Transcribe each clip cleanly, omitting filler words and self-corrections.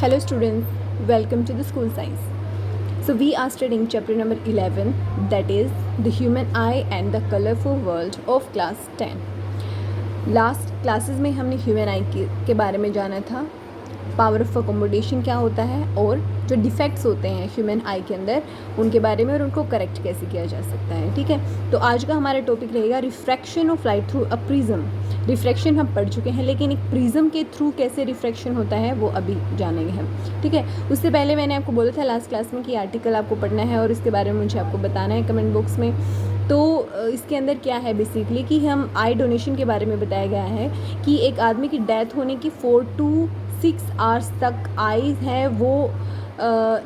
Hello students, welcome to the school science. So we are studying chapter number 11, that is the human eye and the colorful world of class 10. Last classes में हमने human आई के बारे में जाना था, power of accommodation क्या होता है और जो डिफेक्ट्स होते हैं ह्यूमन आई के अंदर उनके बारे में और उनको करेक्ट कैसे किया जा सकता है। ठीक है, तो आज का हमारा टॉपिक रहेगा refraction of light through a prism. Refraction हम पढ़ चुके हैं, लेकिन एक प्रिज्म के थ्रू कैसे रिफ्रैक्शन होता है वो अभी जानेंगे हम। ठीक है, उससे पहले मैंने आपको बोला था लास्ट क्लास में कि आर्टिकल आपको पढ़ना है और इसके बारे में मुझे आपको बताना है कमेंट बॉक्स में। तो इसके अंदर क्या है बेसिकली कि हम आई डोनेशन के बारे में बताया गया है कि एक आदमी की डेथ होने की 4 to 6 आवर्स तक आई है वो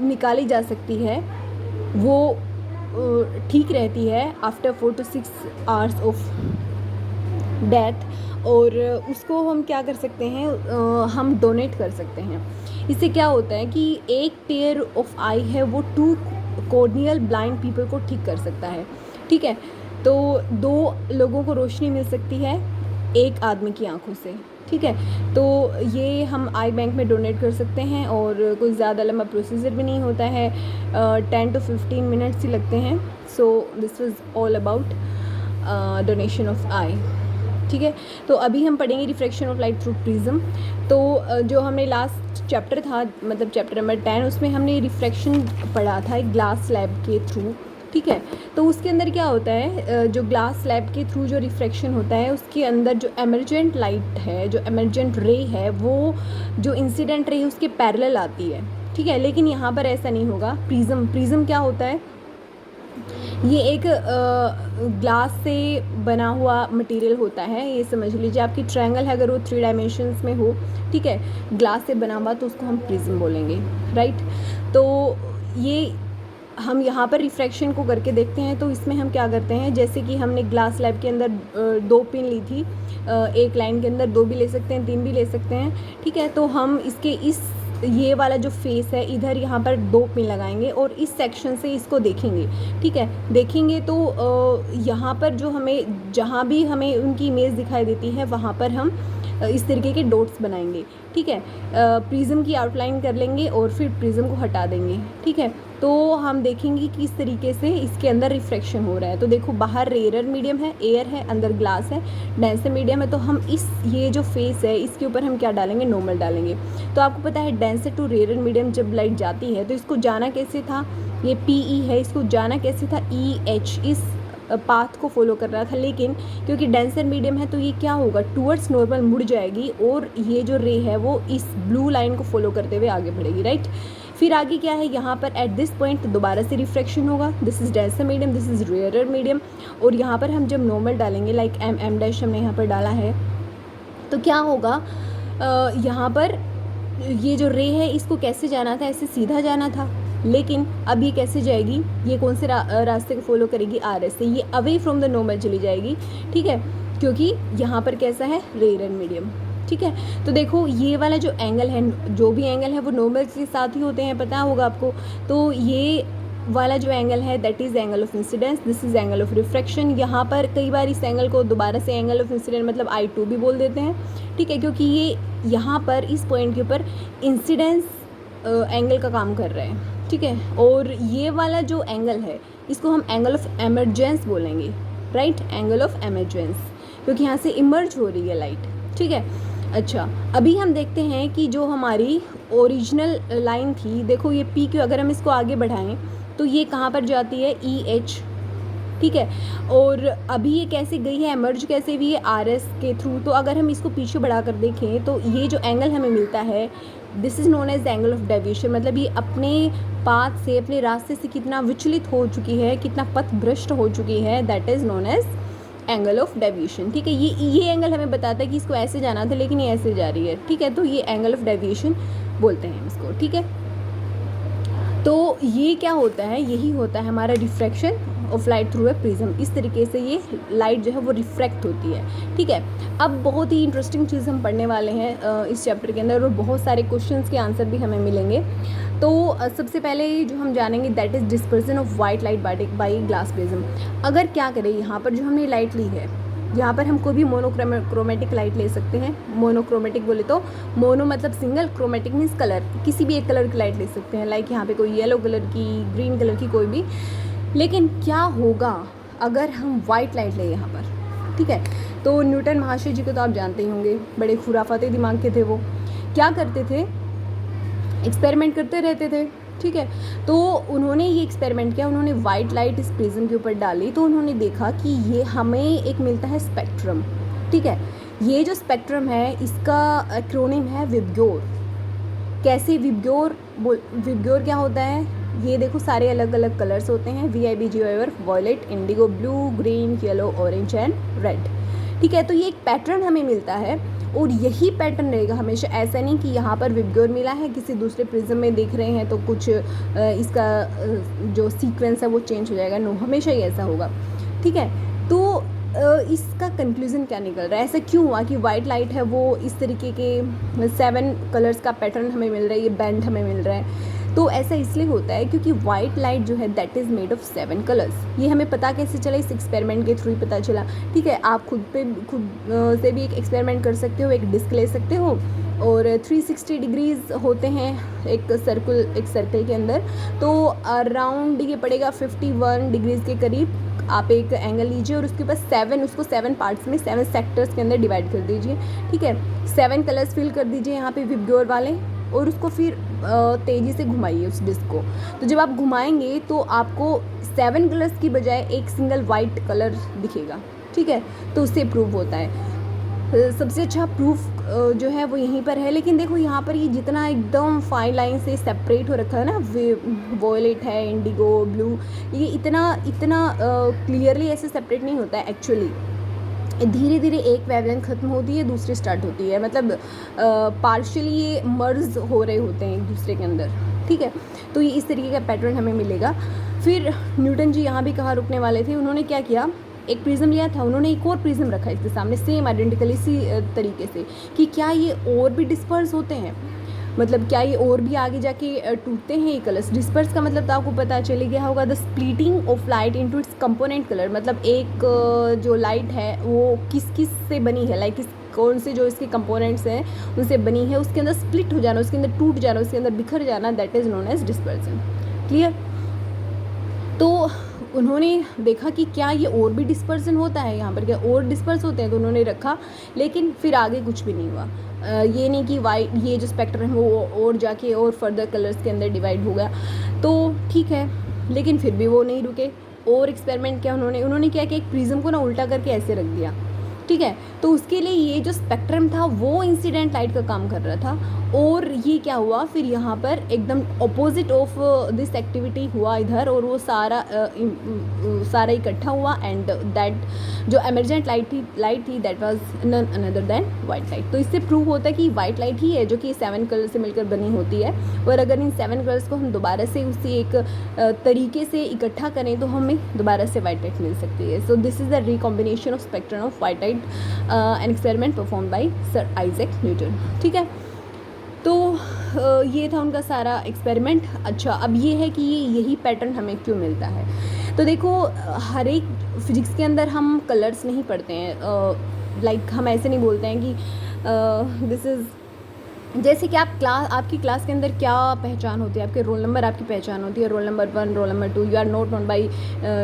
निकाली जा सकती है, वो ठीक रहती है after 4 to 6 hours of death, और उसको हम क्या कर सकते हैं, हम डोनेट कर सकते हैं। इससे क्या होता है कि एक पेयर ऑफ आई है वो 2 कॉर्नियल ब्लाइंड पीपल को ठीक कर सकता है। ठीक है, तो 2 लोगों को रोशनी मिल सकती है एक आदमी की आंखों से। ठीक है, तो ये हम आई बैंक में डोनेट कर सकते हैं और कोई ज़्यादा लंबा प्रोसीजर भी नहीं होता है, 10 to 15 मिनट्स ही लगते हैं। So this was all about donation of eye. ठीक है, तो अभी हम पढ़ेंगे refraction of light through prism. तो जो हमने लास्ट चैप्टर था, मतलब चैप्टर नंबर 10, उसमें हमने रिफ्रैक्शन पढ़ा था एक ग्लास स्लैब के थ्रू। ठीक है, तो उसके अंदर क्या होता है, जो ग्लास स्लैब के थ्रू जो रिफ्रैक्शन होता है उसके अंदर जो एमर्जेंट लाइट है, जो एमर्जेंट रे है, वो जो इंसिडेंट रे है उसके पैरेलल आती है। ठीक है, लेकिन यहाँ पर ऐसा नहीं होगा। प्रिज्म क्या होता है, ये एक ग्लास से बना हुआ मटेरियल होता है। ये समझ लीजिए आपकी ट्रायंगल है, अगर वो 3 डायमेंशंस में हो, ठीक है, ग्लास से बना हुआ, तो उसको हम प्रिज्म बोलेंगे, राइट। तो ये हम यहाँ पर रिफ्रैक्शन को करके देखते हैं। तो इसमें हम क्या करते हैं, जैसे कि हमने ग्लास स्लैब के अंदर 2 पिन ली थी, एक लाइन के अंदर 2 भी ले सकते हैं, 3 भी ले सकते हैं। ठीक है, तो हम इसके ये वाला जो फेस है इधर यहाँ पर 2 पिन लगाएंगे और इस सेक्शन से इसको देखेंगे। ठीक है, देखेंगे तो यहाँ पर जो हमें जहाँ भी हमें उनकी इमेज दिखाई देती है वहाँ पर हम इस तरीके के डॉट्स बनाएंगे। ठीक है, प्रिज्म की आउटलाइन कर लेंगे और फिर प्रिज्म को हटा देंगे। ठीक है, तो हम देखेंगे कि इस तरीके से इसके अंदर रिफ्रैक्शन हो रहा है। तो देखो, बाहर रेयर मीडियम है, एयर है, अंदर ग्लास है, डेंसर मीडियम है। तो हम ये जो फेस है इसके ऊपर हम क्या डालेंगे, नॉर्मल डालेंगे। तो आपको पता है डेंसर टू रेयर मीडियम जब लाइट जाती है तो इसको जाना कैसे था, ये PE है, इसको जाना कैसे था, EH, इस पाथ को फॉलो कर रहा था। लेकिन क्योंकि डेंसर मीडियम है तो ये क्या होगा, टूवर्ड्स नॉर्मल मुड़ जाएगी और ये जो रे है वो इस ब्लू लाइन को फॉलो करते हुए आगे बढ़ेगी, राइट। फिर आगे क्या है, यहाँ पर एट दिस पॉइंट दोबारा से रिफ्रैक्शन होगा। This is denser medium, this is rare medium, और यहाँ पर हम जब नॉर्मल डालेंगे, लाइक M' हमने यहाँ पर डाला है, तो क्या होगा, यहाँ पर ये जो रे है इसको कैसे जाना था, ऐसे सीधा जाना था, लेकिन अब ये कैसे जाएगी, ये कौन से रास्ते को फॉलो करेगी, RS से, ये अवे फ्रॉम द नॉर्मल चली जाएगी। ठीक है, क्योंकि यहाँ पर कैसा है, रेयर मीडियम। ठीक है, तो देखो ये वाला जो एंगल है, जो भी एंगल है वो नॉर्मल के साथ ही होते हैं, पता होगा आपको। तो ये वाला जो एंगल है that is angle of incidence, this is angle of refraction. यहाँ पर कई बार इस एंगल को दोबारा से एंगल ऑफ इंसिडेंस मतलब I2 भी बोल देते हैं। ठीक है, क्योंकि ये यहाँ पर इस पॉइंट के ऊपर इंसिडेंस एंगल का काम कर रहे हैं। ठीक है, और ये वाला जो एंगल है इसको हम एंगल ऑफ एमर्जेंस बोलेंगे, राइट, एंगल ऑफ एमर्जेंस, क्योंकि यहाँ से इमर्ज हो रही है लाइट। ठीक है, अच्छा, अभी हम देखते हैं कि जो हमारी ओरिजिनल लाइन थी, देखो ये PQ, अगर हम इसको आगे बढ़ाएं तो ये कहाँ पर जाती है, EH। ठीक है, और अभी ये कैसे गई है, एमर्ज कैसे हुई है, RS के थ्रू। तो अगर हम इसको पीछे बढ़ाकर देखें तो ये जो एंगल हमें मिलता है this is known as angle of deviation, मतलब ये अपने पाथ से, अपने रास्ते से कितना विचलित हो चुकी है, कितना पथ भ्रष्ट हो चुकी है, that is known as angle of deviation. ठीक है, ये एंगल हमें बताता है कि इसको ऐसे जाना था लेकिन ये ऐसे जा रही है। ठीक है, तो ये एंगल ऑफ डेविएशन बोलते हैं इसको। ठीक है, तो ये क्या होता है, यही होता है हमारा refraction of light through a prism. इस तरीके से ये लाइट जो है वो रिफ्रैक्ट होती है। ठीक है, अब बहुत ही इंटरेस्टिंग चीज़ हम पढ़ने वाले हैं इस चैप्टर के अंदर, और बहुत सारे क्वेश्चंस के आंसर भी हमें मिलेंगे। तो सबसे पहले जो हम जानेंगे that is dispersion of white light by glass prism. अगर क्या करें, यहाँ पर जो हमने लाइट ली है यहाँ पर हम कोई भी मोनोक्रोमेटिक लाइट ले सकते हैं। मोनोक्रोमेटिक बोले तो मोनो मतलब सिंगल, क्रोमेटिक मीन्स कलर, किसी भी एक कलर की लाइट ले सकते हैं। लाइक यहाँ पे कोई येलो कलर की, ग्रीन कलर की, कोई भी। लेकिन क्या होगा अगर हम वाइट लाइट लें यहाँ पर, ठीक है। तो न्यूटन महाशय जी को तो आप जानते ही होंगे, बड़े खुराफाते दिमाग के थे वो। क्या करते थे, एक्सपेरिमेंट करते रहते थे, ठीक है। तो उन्होंने ये एक्सपेरिमेंट किया, उन्होंने वाइट लाइट इस प्रिज्म के ऊपर डाली, तो उन्होंने देखा कि ये हमें एक मिलता है स्पेक्ट्रम, ठीक है। ये जो स्पेक्ट्रम है इसका एक्रोनिम है विबग्योर। कैसे विबग्योर विबग्योर क्या होता है, ये देखो सारे अलग अलग कलर्स होते हैं, VIBGYOR, violet, indigo, blue, green, yellow, orange and red, ठीक है। तो ये एक पैटर्न हमें मिलता है और यही पैटर्न रहेगा हमेशा। ऐसा नहीं कि यहाँ पर विबग्योर मिला है, किसी दूसरे प्रिज्म में देख रहे हैं तो कुछ इसका जो सीक्वेंस है वो चेंज हो जाएगा। नो, हमेशा ही ऐसा होगा, ठीक है। तो इसका कंक्लूज़न क्या निकल रहा है, ऐसा क्यों हुआ कि वाइट लाइट है वो इस तरीके के 7 कलर्स का पैटर्न हमें मिल रहा है, ये बैंड हमें मिल रहा है। तो ऐसा इसलिए होता है क्योंकि वाइट लाइट जो है that is made of 7 colours. ये हमें पता कैसे चला, इस एक्सपेरिमेंट के थ्रू ही पता चला, ठीक है। आप खुद से भी एक एक्सपेरिमेंट कर सकते हो, एक डिस्क ले सकते हो और 360 डिग्रीज होते हैं एक सर्कल के अंदर, तो अराउंड ये पड़ेगा 51 डिग्रीज़ के करीब। आप एक एंगल लीजिए और उसके ऊपर उसको 7 पार्ट्स में 7 सेक्टर्स के अंदर डिवाइड कर दीजिए, ठीक है। 7 कलर्स फिल कर दीजिए यहाँ पे विबग्योर वाले और उसको फिर तेज़ी से घुमाइए उस डिस्क को। तो जब आप घुमाएंगे तो आपको 7 कलर्स की बजाय एक सिंगल वाइट कलर दिखेगा, ठीक है। तो उससे प्रूव होता है। सबसे अच्छा प्रूफ जो है वो यहीं पर है। लेकिन देखो यहाँ पर ये जितना एकदम फाइन लाइन से सेपरेट हो रखा है ना, वॉयलेट है, इंडिगो, ब्लू, ये इतना क्लियरली ऐसे सेपरेट नहीं होता है एक्चुअली। धीरे धीरे एक वेवलेंथ ख़त्म होती है, दूसरी स्टार्ट होती है, मतलब पार्शियली ये मर्ज हो रहे होते हैं एक दूसरे के अंदर, ठीक है। तो ये इस तरीके का पैटर्न हमें मिलेगा। फिर न्यूटन जी यहाँ भी कहाँ रुकने वाले थे, उन्होंने क्या किया, एक प्रिज्म लिया था, उन्होंने एक और प्रिज्म रखा इसके सामने सेम आइडेंटिकल इसी तरीके से कि क्या ये और भी डिस्पर्स होते हैं, मतलब क्या ये और भी आगे जाके टूटते हैं ये कलर्स। डिस्पर्स का मतलब तो आपको पता चले गया होगा, the splitting of light into its component colour, मतलब एक जो लाइट है वो किस किस से बनी है, लाइक कौन से जो इसके कंपोनेंट्स हैं उनसे बनी है, उसके अंदर स्प्लिट हो जाना, उसके अंदर टूट जाना, उसके अंदर बिखर जाना, that is known as dispersion. Clear. तो उन्होंने देखा कि क्या ये और भी डिस्पर्सन होता है, यहाँ पर क्या और डिस्पर्स होते हैं, तो उन्होंने रखा, लेकिन फिर आगे कुछ भी नहीं हुआ। ये नहीं कि वाइट ये जो स्पेक्ट्रम है वो और जाके और फर्दर कलर्स के अंदर डिवाइड हो गया, तो ठीक है। लेकिन फिर भी वो नहीं रुके, और एक्सपेरिमेंट किया उन्होंने क्या कि एक प्रिज्म को ना उल्टा करके ऐसे रख दिया, ठीक है। तो उसके लिए ये जो स्पेक्ट्रम था वो इंसिडेंट लाइट का काम कर रहा था, और ये क्या हुआ फिर यहाँ पर एकदम ऑपोजिट ऑफ दिस एक्टिविटी हुआ इधर, और वो सारा इकट्ठा हुआ, एंड दैट जो एमरजेंट लाइट थी that was none other than white light. तो इससे प्रूव होता है कि वाइट लाइट ही है जो कि 7 कलर से मिलकर बनी होती है, और अगर इन 7 कलर्स को हम दोबारा से उसी एक तरीके से इकट्ठा करें तो हमें दोबारा से वाइट लाइट मिल सकती है। So this is the recombination of spectrum of white light, an experiment perform by sir Isaac Newton, ठीक है। तो ये था उनका सारा एक्सपेरिमेंट। अच्छा, अब ये है कि यही पैटर्न हमें क्यों मिलता है। तो देखो हर एक फिजिक्स के अंदर हम कलर्स नहीं पढ़ते हैं, लाइक हम ऐसे नहीं बोलते हैं कि दिस इज़, जैसे कि आपकी क्लास के अंदर क्या पहचान होती है, आपके रोल नंबर आपकी पहचान होती है, roll number 1, roll number 2, you are not known by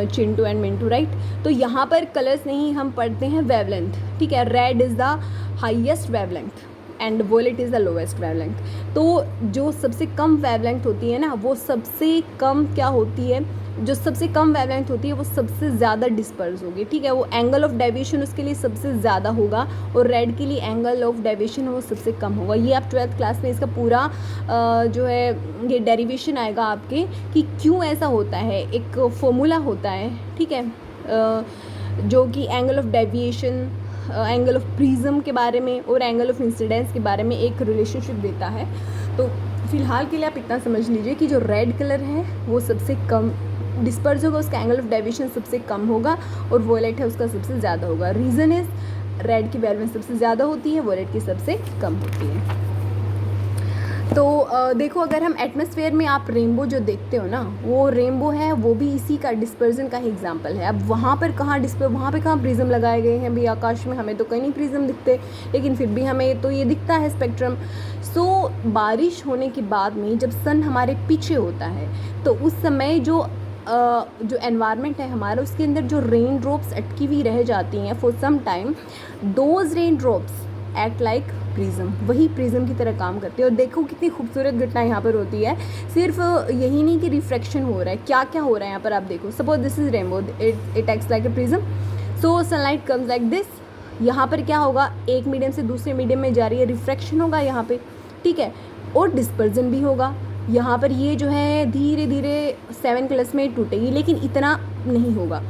Chintu and Mintu, right. तो यहाँ पर कलर्स नहीं, हम पढ़ते हैं वेवलेंथ, ठीक है। Red is the highest wavelength and violet is the lowest wavelength. तो जो सबसे कम वेवलेंथ होती है ना, वो सबसे कम क्या होती है, जो सबसे कम वेवलेंथ होती है वो सबसे ज़्यादा डिस्पर्स होगी, ठीक है। वो एंगल ऑफ डेविएशन उसके लिए सबसे ज़्यादा होगा, और रेड के लिए एंगल ऑफ डेविएशन वो सबसे कम होगा। ये आप 12th क्लास में इसका पूरा जो है ये डेरिवेशन आएगा आपके कि क्यों ऐसा होता है, एक फॉर्मूला होता है, ठीक है, जो कि angle of deviation, angle of prism के बारे में और एंगल ऑफ इंसिडेंस के बारे में एक रिलेशनशिप देता है। तो फिलहाल के लिए आप इतना समझ लीजिए कि जो रेड कलर है वो सबसे कम डिस्पर्स होगा, उसका एंगल ऑफ डेविएशन सबसे कम होगा, और वॉयलेट है उसका सबसे ज़्यादा होगा। रीज़न इज़ रेड की वेवलेंथ सबसे ज़्यादा होती है, वॉयलेट की सबसे कम होती है। तो देखो, अगर हम एटमॉस्फेयर में आप रेनबो जो देखते हो ना, वो रेनबो है, वो भी इसी का डिस्पर्जन का ही एग्जांपल है। अब वहाँ पर कहाँ प्रिज्म लगाए गए हैं भी? आकाश में हमें तो कहीं नहीं प्रिज्म दिखते, लेकिन फिर भी हमें तो ये दिखता है स्पेक्ट्रम। सो बारिश होने के बाद में जब सन हमारे पीछे होता है, तो उस समय जो एनवायरनमेंट है हमारा, उसके अंदर जो रेन ड्रॉप्स अटकी हुई रह जाती हैं for some time, those rain drops act like prism, वही प्रिज्म की तरह काम करती है। और देखो कितनी खूबसूरत घटना यहाँ पर होती है। सिर्फ यही नहीं कि रिफ्लेक्शन हो रहा है, क्या क्या हो रहा है यहाँ पर आप देखो। Suppose this is rainbow, it acts like a prism, so sunlight comes like this. यहाँ पर क्या होगा, एक मीडियम से दूसरे मीडियम में जा रही है, रिफ्लेक्शन होगा यहाँ पे, ठीक है, और डिस्पर्जन भी होगा। यहाँ पर ये जो है धीरे धीरे 7 क्लास में टूटेगी, लेकिन इतना नहीं होगा,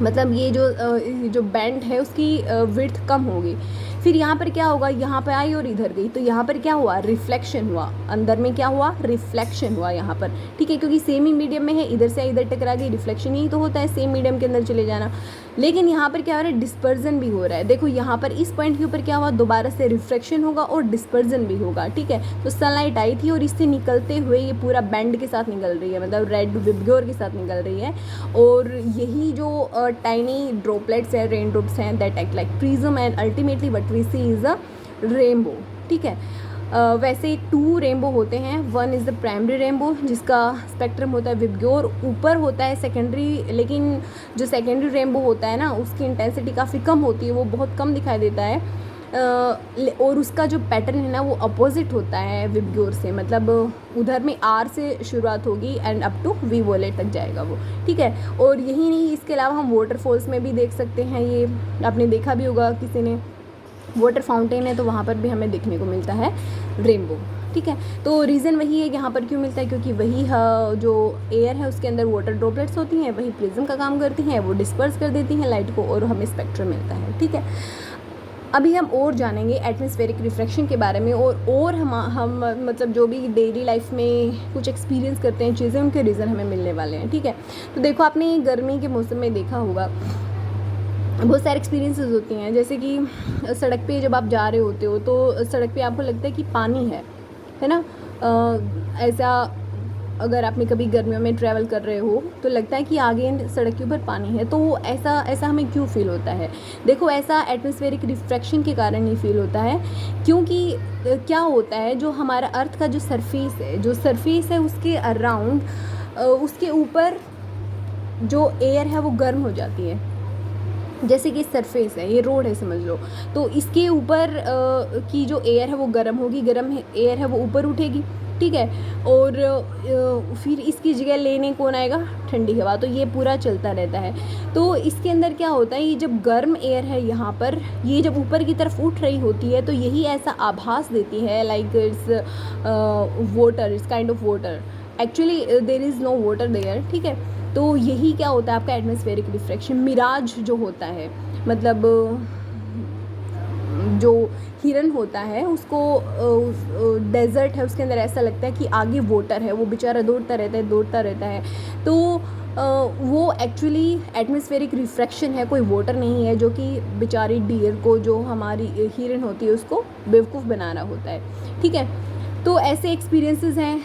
मतलब ये जो बैंड है उसकी विड्थ कम होगी। फिर यहाँ पर क्या होगा, यहाँ पर आई और इधर गई, तो यहाँ पर क्या हुआ, रिफ्लेक्शन हुआ। अंदर में क्या हुआ, रिफ्लेक्शन हुआ यहाँ पर, ठीक है, क्योंकि सेम ही मीडियम में है, इधर से इधर टकरा गई, रिफ्लेक्शन ही तो होता है सेम मीडियम के अंदर चले जाना। लेकिन यहाँ पर क्या हो रहा है, डिस्पर्जन भी हो रहा है। देखो यहाँ पर इस पॉइंट के ऊपर क्या हुआ, दोबारा से रिफ्लेक्शन होगा और डिस्पर्जन भी होगा, ठीक है। तो सनलाइट आई थी और इससे निकलते हुए ये पूरा बैंड के साथ निकल रही है, मतलब रेड विबग्योर के साथ निकल रही है। और यही जो टाइनी ड्रॉपलेट्स हैं, रेन ड्रॉप्स हैं, that act like prism and ultimately what we see is a rainbow, ठीक है। वैसे 2 रेनबो होते हैं। One is the primary rainbow, जिसका स्पेक्ट्रम होता है विबग्योर, ऊपर होता है सेकेंडरी, लेकिन जो सेकेंडरी रेनबो होता है ना, उसकी इंटेंसिटी काफ़ी कम होती है, वो बहुत कम दिखाई देता है। और उसका जो पैटर्न है ना, वो अपोजिट होता है विबग्योर से, मतलब उधर में आर से शुरुआत होगी and up to V violet तक जाएगा वो, ठीक है। और यही नहीं, इसके अलावा हम वाटरफॉल्स में भी देख सकते हैं, ये आपने देखा भी होगा, किसी ने वाटर फाउंटेन है तो वहाँ पर भी हमें देखने को मिलता है रेनबो, ठीक है। तो रीज़न वही है, यहाँ पर क्यों मिलता है, क्योंकि वही जो एयर है उसके अंदर वाटर ड्रॉपलेट्स होती हैं, वही प्रिज्म का काम करती हैं, वो डिस्पर्स कर देती हैं लाइट को और हमें स्पेक्ट्रम मिलता है, ठीक है। अभी हम और जानेंगे एटमॉस्फेरिक रिफ्लेक्शन के बारे में, और हम मतलब जो भी डेली लाइफ में कुछ एक्सपीरियंस करते हैं चीज़ें, उनके रीज़न हमें मिलने वाले हैं, ठीक है। तो देखो, आपने गर्मी के मौसम में देखा होगा, बहुत सारे एक्सपीरियंसेस होती हैं, जैसे कि सड़क पे जब आप जा रहे होते हो तो सड़क पे आपको लगता है कि पानी है ना। ऐसा अगर आपने कभी गर्मियों में ट्रैवल कर रहे हो तो लगता है कि आगे सड़क के ऊपर पानी है, तो ऐसा हमें क्यों फील होता है? देखो, ऐसा एटमॉस्फेरिक रिफ्लेक्शन के कारण ही फील होता है, क्योंकि क्या होता है, जो हमारा अर्थ का जो सरफेस है उसके अराउंड, उसके ऊपर जो एयर है वो गर्म हो जाती है। जैसे कि सरफेस है, ये रोड है समझ लो, तो इसके ऊपर की जो एयर है वो गर्म होगी, एयर है वो ऊपर उठेगी, ठीक है। और फिर इसकी जगह लेने कौन आएगा, ठंडी हवा। तो ये पूरा चलता रहता है। तो इसके अंदर क्या होता है, ये जब गर्म एयर है यहाँ पर, ये जब ऊपर की तरफ उठ रही होती है, तो यही ऐसा आभास देती है like it's water, it's kind of water, actually there is no water there, ठीक है। तो यही क्या होता है आपका एटमॉस्फेरिक रिफ्लेक्शन। मिराज जो होता है, मतलब जो हिरन होता है उसको, डेजर्ट है उसके अंदर, ऐसा लगता है कि आगे वाटर है, वो बेचारा दौड़ता रहता है। तो वो एक्चुअली एटमॉस्फेरिक रिफ्लेक्शन है, कोई वाटर नहीं है, जो कि बेचारी डियर को, जो हमारी हिरन होती है, उसको बेवकूफ़ बना रहा होता है, ठीक है। तो ऐसे एक्सपीरियंसेस हैं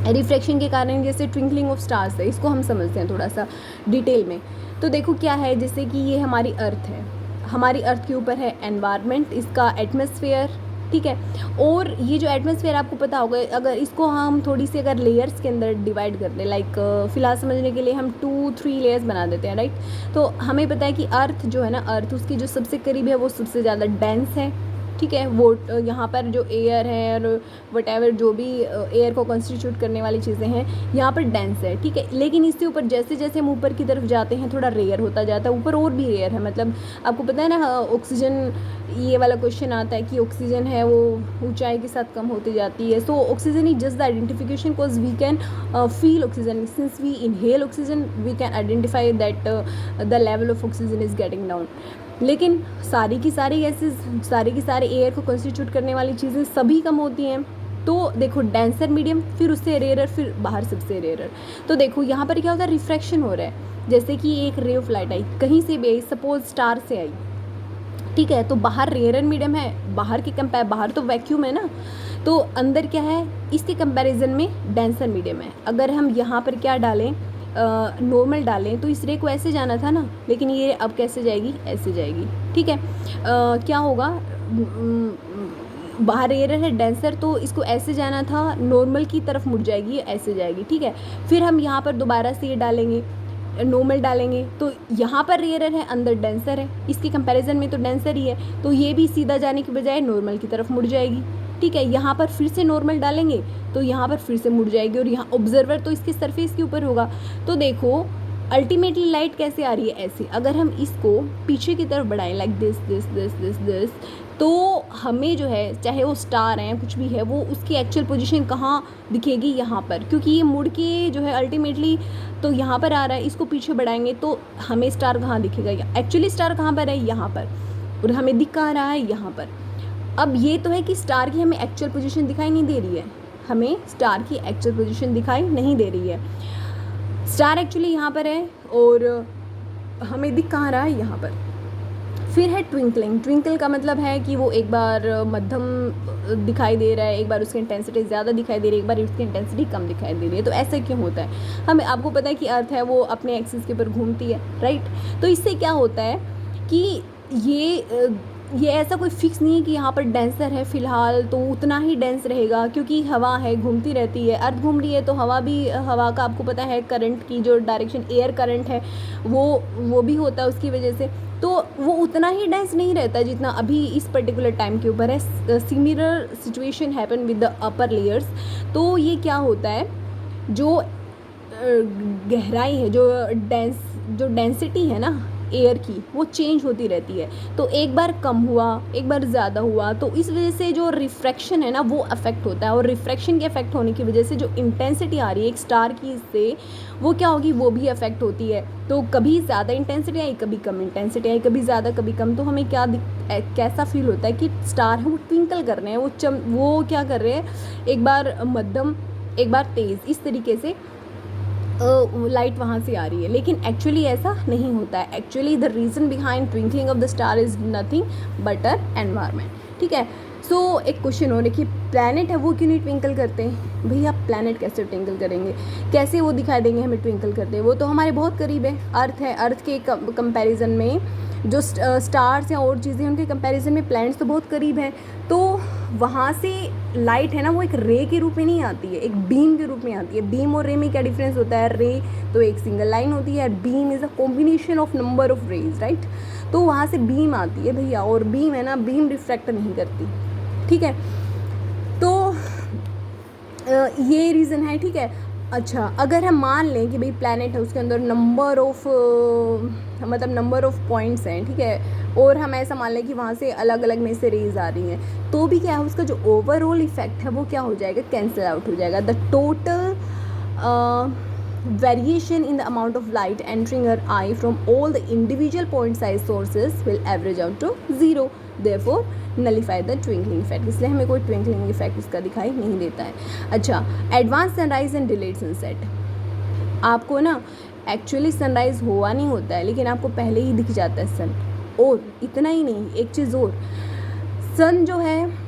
रिफ्लेक्शन के कारण। जैसे ट्विंकलिंग ऑफ स्टार्स है, इसको हम समझते हैं थोड़ा सा डिटेल में। तो देखो क्या है, जैसे कि ये हमारी अर्थ है, हमारी अर्थ के ऊपर है एनवायरनमेंट, इसका एटमॉस्फेयर, ठीक है। और ये जो एटमॉस्फेयर आपको पता होगा, अगर इसको हम थोड़ी सी अगर लेयर्स के अंदर डिवाइड कर दें, लाइक फिलहाल समझने के लिए हम 2-3 लेयर्स बना देते हैं, राइट। तो हमें पता है कि अर्थ जो है ना, अर्थ उसकी जो सबसे करीब है वो सबसे ज़्यादा डेंस है, ठीक है। वो यहाँ पर जो एयर है और वटेवर जो भी एयर को कंस्टिट्यूट करने वाली चीज़ें हैं, यहाँ पर डेंस है, ठीक है। लेकिन इससे ऊपर जैसे जैसे हम ऊपर की तरफ जाते हैं थोड़ा रेयर होता जाता है, ऊपर और भी रेयर है। मतलब आपको पता है ना, ऑक्सीजन, ये वाला क्वेश्चन आता है कि ऑक्सीजन है वो ऊंचाई के साथ कम होती जाती है। So oxygen is just the identification, because we can feel oxygen, since we inhale oxygen we can identify that the level of oxygen is getting down. लेकिन सारी की सारी गैसेज, सारी की सारी एयर को कंस्टिट्यूट करने वाली चीज़ें सभी कम होती हैं। तो देखो, डेंसर मीडियम, फिर उससे रेयरर, फिर बाहर सबसे रेयरर। तो देखो यहाँ पर क्या होता है, रिफ्रैक्शन हो रहा है। जैसे कि एक रे ऑफ लाइट आई, कहीं से भी आई, सपोज स्टार से आई, ठीक है। तो बाहर रेयरर मीडियम है, बाहर के कंपेयर, बाहर तो वैक्यूम है ना, तो अंदर क्या है, इसके कंपैरिजन में डेंसर मीडियम है। अगर हम यहाँ पर क्या डालें, नॉर्मल डालें, तो इस रे को ऐसे जाना था ना, लेकिन ये अब कैसे जाएगी, ऐसे जाएगी। ठीक है, क्या होगा, बाहर एयर है डेंसर, तो इसको ऐसे जाना था, नॉर्मल की तरफ मुड़ जाएगी, ऐसे जाएगी। ठीक है, फिर हम यहाँ पर दोबारा से ये डालेंगे, नॉर्मल डालेंगे, तो यहाँ पर रेयरर है, अंदर डेंसर है, इसके कंपैरिजन में तो डेंसर ही है, तो ये भी सीधा जाने के बजाय नॉर्मल की तरफ मुड़ जाएगी। ठीक है, यहाँ पर फिर से नॉर्मल डालेंगे तो यहाँ पर फिर से मुड़ जाएगी, और यहाँ ऑब्जर्वर तो इसके सरफेस के ऊपर होगा। तो देखो अल्टीमेटली लाइट कैसे आ रही है, ऐसे। अगर हम इसको पीछे की तरफ बढ़ाएं, like this this this this this, तो हमें जो है, चाहे वो स्टार है कुछ भी है, वो उसकी एक्चुअल पोजीशन कहाँ दिखेगी, यहाँ पर, क्योंकि ये मुड़ के जो है अल्टीमेटली तो यहाँ पर आ रहा है। इसको पीछे बढ़ाएंगे तो हमें स्टार कहाँ दिखेगा, एक्चुअली स्टार कहाँ पर है, यहाँ पर, और हमें दिख कहाँ रहा है, यहाँ पर। अब ये तो है कि स्टार की हमें एक्चुअल पोजीशन दिखाई नहीं दे रही है, हमें स्टार की एक्चुअल पोजीशन दिखाई नहीं दे रही है। स्टार एक्चुअली यहाँ पर है और हमें दिख कहाँ रहा है, यहाँ पर। फिर है ट्विंकलिंग। ट्विंकल का मतलब है कि वो एक बार मध्यम दिखाई दे रहा है, एक बार उसकी इंटेंसिटी ज़्यादा दिखाई दे रही है, एक बार उसकी इंटेंसिटी कम दिखाई दे रही है। तो ऐसा क्यों होता है, हमें, आपको पता है कि अर्थ है वो अपने एक्सिस के ऊपर घूमती है, राइट। तो इससे क्या होता है कि ये ऐसा कोई फिक्स नहीं है कि यहाँ पर डेंसर है फ़िलहाल तो उतना ही डेंस रहेगा, क्योंकि हवा है, घूमती रहती है, अर्थ घूम रही है, तो हवा भी, हवा का आपको पता है करंट की जो डायरेक्शन, एयर करंट है वो भी होता है उसकी वजह से, तो वो उतना ही डेंस नहीं रहता जितना अभी इस पर्टिकुलर टाइम के ऊपर है। Similar situation happen with the upper layers. तो ये क्या होता है, जो गहराई है, जो डेंसिटी है ना एयर की, वो चेंज होती रहती है। तो एक बार कम हुआ, एक बार ज़्यादा हुआ, तो इस वजह से जो रिफ्रैक्शन है ना वो अफेक्ट होता है, और रिफ्रैक्शन के अफेक्ट होने की वजह से जो इंटेंसिटी आ रही है एक स्टार की, इससे वो क्या होगी, वो भी अफेक्ट होती है। तो कभी ज़्यादा इंटेंसिटी आई, कभी कम इंटेंसिटी आई, कभी ज़्यादा कभी कम, तो हमें कैसा फील होता है कि स्टार है वो ट्विंकल कर रहे हैं, वो क्या कर रहे हैं, एक बार मध्यम, एक बार तेज़, इस तरीके से लाइट वहाँ से आ रही है। लेकिन एक्चुअली ऐसा नहीं होता है। Actually the reason behind twinkling of the star is nothing but environment. ठीक है, सो एक क्वेश्चन हो रहा है कि प्लैनेट है वो क्यों नहीं ट्विंकल करते हैं। भैया प्लैनेट कैसे ट्विंकल करेंगे, कैसे वो दिखाई देंगे हमें ट्विंकल करते हैं, वो तो हमारे बहुत करीब है, अर्थ है, अर्थ के कंपैरिजन में जो स्टार्स या और चीज़ें उनके कंपैरिजन में प्लैनेट्स तो बहुत करीब है। तो वहाँ से लाइट है ना वो एक रे के रूप में नहीं आती है, एक बीम के रूप में आती है। बीम और रे में क्या डिफरेंस होता है, रे तो एक सिंगल लाइन होती है, beam is a combination of number of rays, right. तो वहाँ से बीम आती है भैया, और बीम है ना, बीम रिफ्रैक्ट नहीं करती। ठीक है, तो ये रीज़न है। ठीक है, अच्छा अगर हम मान लें कि भाई प्लैनेट है, उसके अंदर नंबर ऑफ पॉइंट्स हैं, ठीक है, और हम ऐसा मान लें कि वहाँ से अलग अलग में से रेज आ रही हैं, तो भी क्या है, उसका जो ओवरऑल इफेक्ट है वो क्या हो जाएगा, कैंसिल आउट हो जाएगा। The total variation in the amount of light entering our eye from all the individual point size sources will average out to 0, therefore nullify the twinkling effect। इसलिए हमें कोई twinkling effect इसका दिखाई नहीं देता है। अच्छा, advance sunrise and delayed sunset. आपको ना एक्चुअली सनराइज हुआ नहीं होता है, लेकिन आपको पहले ही दिख जाता है सन। और इतना ही नहीं, एक चीज़ और, सन जो है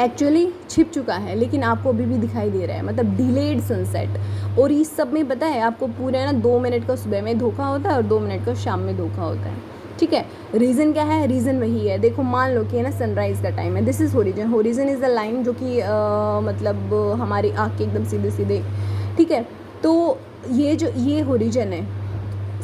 एक्चुअली छिप चुका है लेकिन आपको अभी भी दिखाई दे रहा है, मतलब डिलेड सनसेट। और इस सब में पता है आपको पूरा ना 2 मिनट का सुबह में धोखा होता है और 2 मिनट का शाम में धोखा होता है। ठीक है, रीज़न क्या है, रीज़न वही है, देखो मान लो कि है ना सनराइज़ का टाइम है, this is horizon, horizon is the line जो कि मतलब हमारी आँख के एकदम सीधे सीधे। ठीक है, तो ये होरिजन है,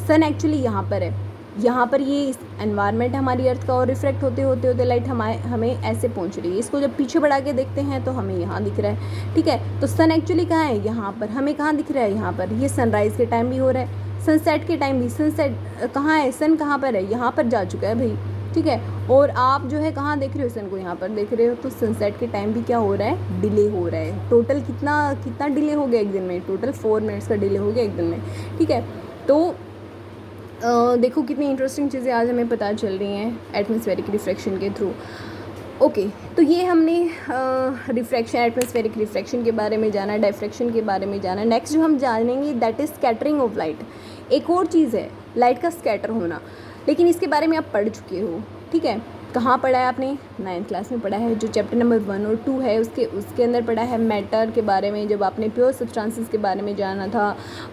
सन एक्चुअली यहाँ पर है, यहाँ पर ये एनवायरनमेंट हमारी अर्थ का, और रिफ्लेक्ट होते होते लाइट हमें ऐसे पहुँच रही है। इसको जब पीछे बढ़ा के देखते हैं तो हमें यहाँ दिख रहा है। ठीक है, तो सन एक्चुअली कहाँ है, यहाँ पर, हमें कहाँ दिख रहा है, यहाँ पर। ये सनराइज़ के टाइम भी हो रहा है, सनसेट के टाइम भी। सनसेट कहाँ है, सन कहाँ पर है, यहाँ पर जा चुका है भाई। ठीक है, और आप जो है कहाँ देख रहे हो, सन को यहाँ पर देख रहे हो, तो सनसेट के टाइम भी क्या हो रहा है, डिले हो रहा है। टोटल कितना डिले हो गया एक दिन में, टोटल 4 मिनट्स का डिले हो गया एक दिन में। ठीक है, तो देखो कितनी इंटरेस्टिंग चीज़ें आज हमें पता चल रही हैं एटमॉस्फेरिक रिफ्रैक्शन के थ्रू। ओके, तो ये हमने रिफ्रैक्शन, एटमॉस्फेरिक रिफ्रैक्शन के बारे में जाना, डायफ्रैक्शन के बारे में जाना। नेक्स्ट जो हम जानेंगे that is scattering of light. एक और चीज़ है लाइट का स्कैटर होना, लेकिन इसके बारे में आप पढ़ चुके हो। ठीक है, कहाँ पढ़ा है आपने? 9th क्लास में पढ़ा है। जो चैप्टर नंबर 1 और 2 है उसके अंदर पढ़ा है मैटर के बारे में, जब आपने प्योर सब्सटेंसेस के बारे में जाना था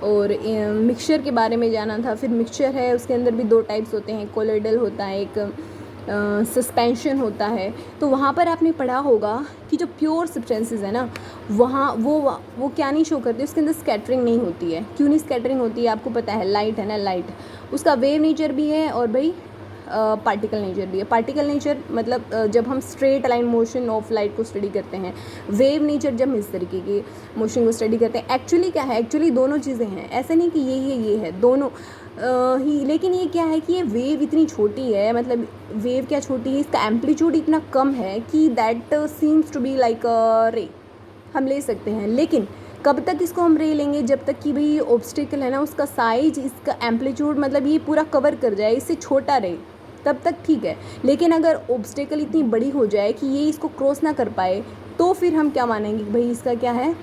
और मिक्सचर के बारे में जाना था। फिर मिक्सचर है, उसके अंदर भी 2 टाइप्स होते हैं, कोलोइडल होता है, एक सस्पेंशन होता है। तो वहाँ पर आपने पढ़ा होगा कि जो प्योर सब्सटेंसेस है ना, वहाँ वो क्या नहीं शो करते, उसके अंदर स्कैटरिंग नहीं होती है। क्यों नहीं स्कैटरिंग होती है? आपको पता है, लाइट है ना, लाइट उसका वेव नेचर भी है और भाई पार्टिकल नेचर भी है। पार्टिकल नेचर मतलब जब हम straight line motion of light को स्टडी करते हैं, वेव नेचर जब हम इस तरीके की मोशन को स्टडी करते हैं। एक्चुअली क्या है, एक्चुअली दोनों चीज़ें हैं, ऐसा नहीं कि ये है दोनों ही। लेकिन ये क्या है कि ये वेव इतनी छोटी है, मतलब वेव क्या छोटी है, इसका एम्पलीट्यूड इतना कम है कि that seems to be like a ray, हम ले सकते हैं। लेकिन कब तक इसको हम रे लेंगे? जब तक कि भाई ऑब्स्टिकल है ना, उसका साइज, इसका एम्पलीट्यूड मतलब ये पूरा कवर कर जाए, इससे छोटा रहे, तब तक ठीक है। लेकिन अगर ऑब्स्टिकल इतनी बड़ी हो जाए कि ये इसको क्रॉस ना कर पाए, तो फिर हम क्या मानेंगे भाई इसका क्या है,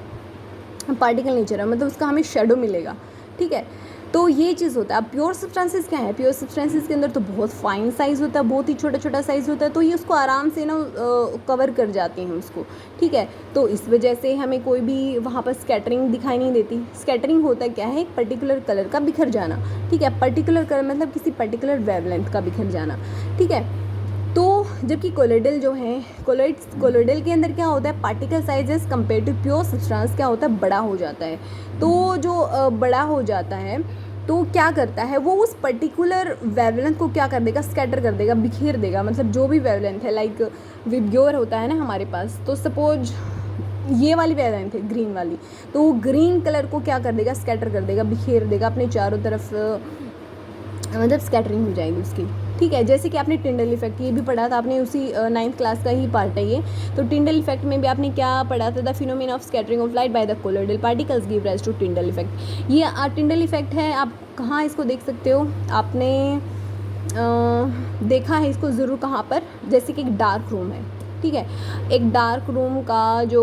पार्टिकल नेचर है, मतलब उसका हमें शेडो मिलेगा। ठीक है, तो ये चीज़ होता है। अब प्योर सब्सटेंसेस क्या है? प्योर सब्सटेंसेस के अंदर तो बहुत फाइन साइज़ होता है, बहुत ही छोटा छोटा साइज़ होता है, तो ये उसको आराम से ना कवर कर जाते हैं उसको। ठीक है, तो इस वजह से हमें कोई भी वहाँ पर स्कैटरिंग दिखाई नहीं देती। स्कैटरिंग होता क्या है? एक पर्टिकुलर कलर का बिखर जाना। ठीक है, पर्टिकुलर कलर मतलब किसी पर्टिकुलर वेवलेंथ का बिखर जाना। ठीक है, तो जबकि कोलोइडल जो है, कोलोइडल के अंदर क्या होता है, particle size as compare to pure substance क्या होता है, बड़ा हो जाता है। तो जो बड़ा हो जाता है तो क्या करता है, वो उस पर्टिकुलर वेवलेंथ को क्या कर देगा, स्कैटर कर देगा, बिखेर देगा। मतलब जो भी वेवलेंथ है, लाइक विबग्योर होता है ना हमारे पास, तो सपोज ये वाली वेवलेंथ है ग्रीन वाली, तो वो ग्रीन कलर को क्या कर देगा, स्कैटर कर देगा, बिखेर देगा अपने चारों तरफ, मतलब स्कैटरिंग हो जाएगी उसकी। ठीक है, जैसे कि आपने टिंडल इफेक्ट ये भी पढ़ा था आपने, उसी 9th क्लास का ही पार्ट है ये। तो टिंडल इफेक्ट में भी आपने क्या पढ़ा था, the phenomena of scattering of light by the colloidal particles give rise to Tyndall effect. ये टिंडल इफेक्ट है, आप कहाँ इसको देख सकते हो? आपने देखा है इसको ज़रूर कहाँ पर, जैसे कि एक डार्क रूम है। ठीक है, एक डार्क रूम का जो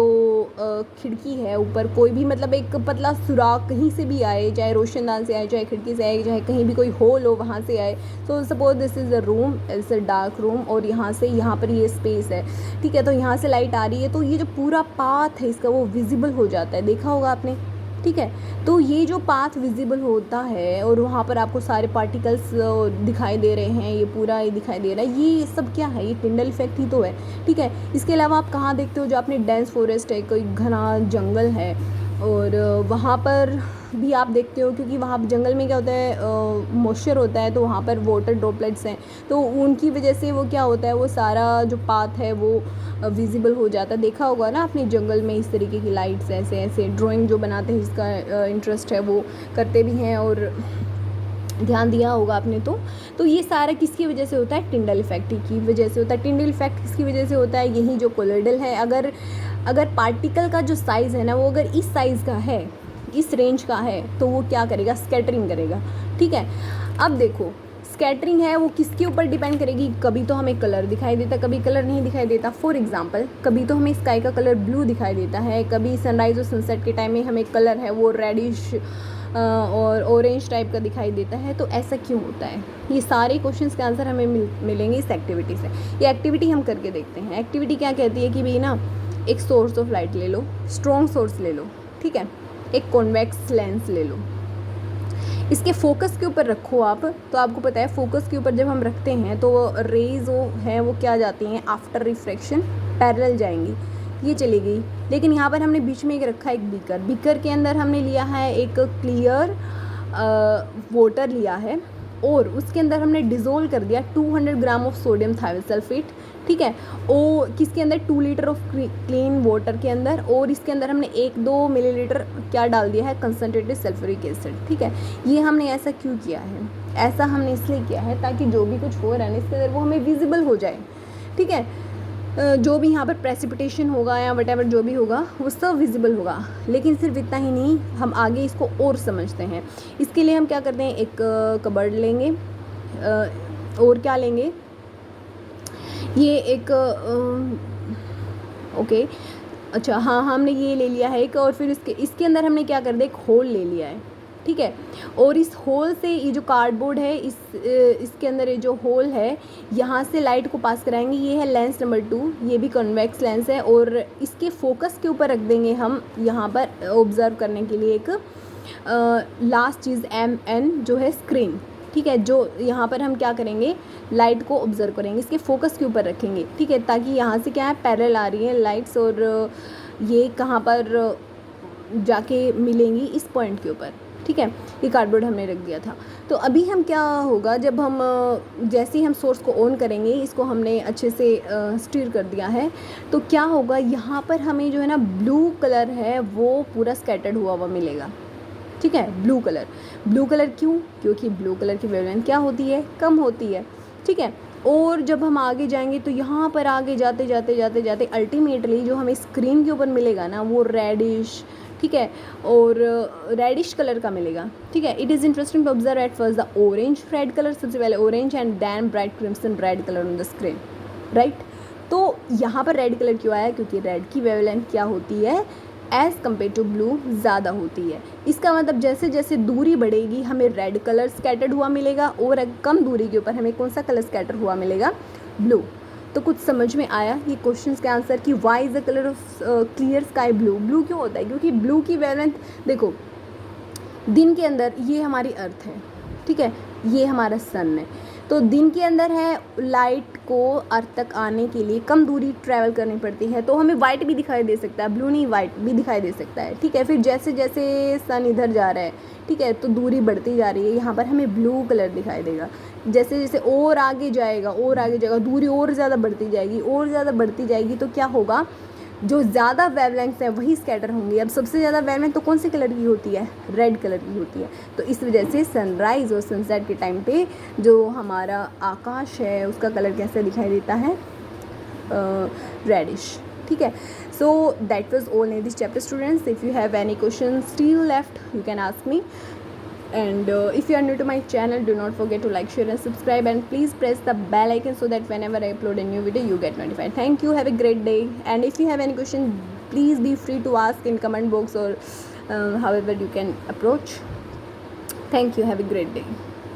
खिड़की है ऊपर, कोई भी मतलब एक पतला सुराख कहीं से भी आए, चाहे रोशनदान से आए, चाहे खिड़की से आए, चाहे कहीं भी कोई होल हो वहाँ से आए। तो suppose this is a room, it's a dark room, और यहाँ से यहाँ पर ये स्पेस है। ठीक है, तो यहाँ से लाइट आ रही है, तो ये जो पूरा पाथ है इसका वो विजिबल हो जाता है, देखा होगा आपने। ठीक है, तो ये जो पाथ विजिबल होता है और वहाँ पर आपको सारे पार्टिकल्स दिखाई दे रहे हैं, ये पूरा ये दिखाई दे रहा है, ये सब क्या है, ये टिंडल इफेक्ट ही तो है। ठीक है, इसके अलावा आप कहाँ देखते हो, जो आपने डेंस फॉरेस्ट है, कोई घना जंगल है, और वहाँ पर भी आप देखते हो, क्योंकि वहाँ जंगल में क्या होता है, मॉइस्चर होता है, तो वहाँ पर वाटर ड्रॉपलेट्स हैं, तो उनकी वजह से वो क्या होता है, वो सारा जो पाथ है वो विजिबल हो जाता है। देखा होगा ना आपने जंगल में इस तरीके की लाइट्स, ऐसे ऐसे ड्राइंग जो बनाते हैं, जिसका इंटरेस्ट है वो करते भी हैं और ध्यान दिया होगा आपने। तो ये सारा किसकी वजह से होता है, टिंडल इफेक्ट की वजह से होता है। टिंडल इफेक्ट किसकी वजह से होता है, यही जो कोलोइडल है, अगर पार्टिकल का जो साइज़ है ना, वो अगर इस साइज़ का है, इस रेंज का है, तो वो क्या करेगा, स्कैटरिंग करेगा। ठीक है, अब देखो स्कैटरिंग है वो किसके ऊपर डिपेंड करेगी, कभी तो हमें कलर दिखाई देता, कभी कलर नहीं दिखाई देता। फॉर एग्जांपल, कभी तो हमें स्काई का कलर ब्लू दिखाई देता है, कभी सनराइज़ और सनसेट के टाइम में हमें कलर है वो रेडिश और ऑरेंज टाइप का दिखाई देता है। तो ऐसा क्यों होता है, ये सारे क्वेश्चंस के आंसर हमें मिलेंगे इस एक्टिविटी से। ये एक्टिविटी हम करके देखते हैं। एक्टिविटी क्या कहती है कि भाई ना, एक सोर्स ऑफ लाइट ले लो, स्ट्रॉन्ग सोर्स ले लो, ठीक है, एक कॉन्वेक्स लेंस ले लो, इसके फोकस के ऊपर रखो आप। तो आपको पता है फोकस के ऊपर जब हम रखते हैं तो रेज वो हैं वो क्या जाती हैं, आफ्टर रिफ्रैक्शन पैरेलल जाएंगी, ये चली गई। लेकिन यहाँ पर हमने बीच में एक रखा है एक बीकर के अंदर हमने लिया है एक क्लियर वाटर लिया है, और उसके अंदर हमने डिज़ोल्व कर दिया 200 ग्राम ऑफ सोडियम थायोसल्फेट। ठीक है, और किसके अंदर, 2 लीटर ऑफ क्लीन वाटर के अंदर, और इसके अंदर हमने 1-2 मिलीलीटर क्या डाल दिया है, कंसनट्रेटेड सल्फ्यूरिक एसिड। ठीक है, ये हमने ऐसा क्यों किया है, ऐसा हमने इसलिए किया है ताकि जो भी कुछ हो रहा है ना इसके अंदर वो हमें विजिबल हो जाए। ठीक है, जो भी यहाँ पर प्रेसिपिटेशन होगा या वट एवर जो भी होगा वो सब विजिबल होगा। लेकिन सिर्फ इतना ही नहीं, हम आगे इसको और समझते हैं। इसके लिए हम क्या करते हैं, एक कबर्ड लेंगे, और क्या लेंगे, ये एक ओके अच्छा हाँ हमने ये ले लिया है एक, और फिर इसके अंदर हमने क्या कर दिया, एक होल ले लिया है। ठीक है। और इस होल से ये जो कार्डबोर्ड है इसके अंदर ये जो होल है यहाँ से लाइट को पास कराएंगे। ये है लेंस नंबर 2, ये भी कन्वेक्स लेंस है और इसके फोकस के ऊपर रख देंगे हम यहाँ पर ऑब्ज़र्व करने के लिए एक लास्ट चीज़ MN जो है स्क्रीन, ठीक है। जो यहाँ पर हम क्या करेंगे, लाइट को ऑब्ज़र्व करेंगे, इसके फोकस के ऊपर रखेंगे, ठीक है, ताकि यहाँ से क्या है पैरेलल आ रही है लाइट्स और ये कहाँ पर जाके मिलेंगी इस पॉइंट के ऊपर, ठीक है। ये कार्डबोर्ड हमने रख दिया था। तो अभी हम क्या होगा, जब हम जैसे ही हम सोर्स को ऑन करेंगे, इसको हमने अच्छे से स्टीर कर दिया है, तो क्या होगा यहाँ पर हमें जो है ना ब्लू कलर है वो पूरा स्कैटर्ड हुआ मिलेगा, ठीक है। ब्लू कलर क्यों, क्योंकि ब्लू कलर की वेवलेंथ क्या होती है, कम होती है, ठीक है। और जब हम आगे जाएंगे तो यहाँ पर आगे जाते जाते अल्टीमेटली जो हमें स्क्रीन के ऊपर मिलेगा ना वो रेडिश, ठीक है, और रेडिश कलर का मिलेगा, ठीक है। It is interesting to observe at first the orange red colour, सबसे पहले orange and then bright crimson red colour on the screen, right. तो यहाँ पर रेड कलर क्यों आया, क्योंकि रेड की वेवलेंथ क्या होती है एज़ कम्पेयर टू ब्लू ज़्यादा होती है। इसका मतलब जैसे जैसे दूरी बढ़ेगी हमें रेड कलर स्कैटर्ड हुआ मिलेगा और कम दूरी के ऊपर हमें कौन सा कलर स्कैटर हुआ मिलेगा, ब्लू। तो कुछ समझ में आया ये क्वेश्चंस के आंसर कि why is the colour of clear sky blue. Blue क्यों होता है, क्योंकि ब्लू की वेवलेंथ देखो, दिन के अंदर ये हमारी अर्थ है, ठीक है, ये हमारा सन है, तो दिन के अंदर है लाइट को अर्थ तक आने के लिए कम दूरी ट्रैवल करनी पड़ती है, तो हमें वाइट भी दिखाई दे सकता है, ब्लू नहीं वाइट भी दिखाई दे सकता है, ठीक है। फिर जैसे जैसे सन इधर जा रहा है, ठीक है, तो दूरी बढ़ती जा रही है, यहाँ पर हमें ब्लू कलर दिखाई देगा। जैसे जैसे और आगे जाएगा दूरी और ज़्यादा बढ़ती जाएगी तो क्या होगा, जो ज़्यादा वेवलेंथ है वही स्कैटर होंगी। अब सबसे ज़्यादा वेवलेंथ तो कौन सी कलर की होती है, रेड कलर की होती है। तो इस वजह से सनराइज़ और सनसेट के टाइम पे जो हमारा आकाश है उसका कलर कैसे दिखाई देता है, रेडिश, ठीक है। So that was all in this chapter students. If you have any question still left you can ask me. And if you are new to my channel, do not forget to like, share and subscribe, and please press the bell icon so that whenever I upload a new video you get notified. Thank you, have a great day, and if you have any question please be free to ask in comment box or however you can approach. Thank you, have a great day.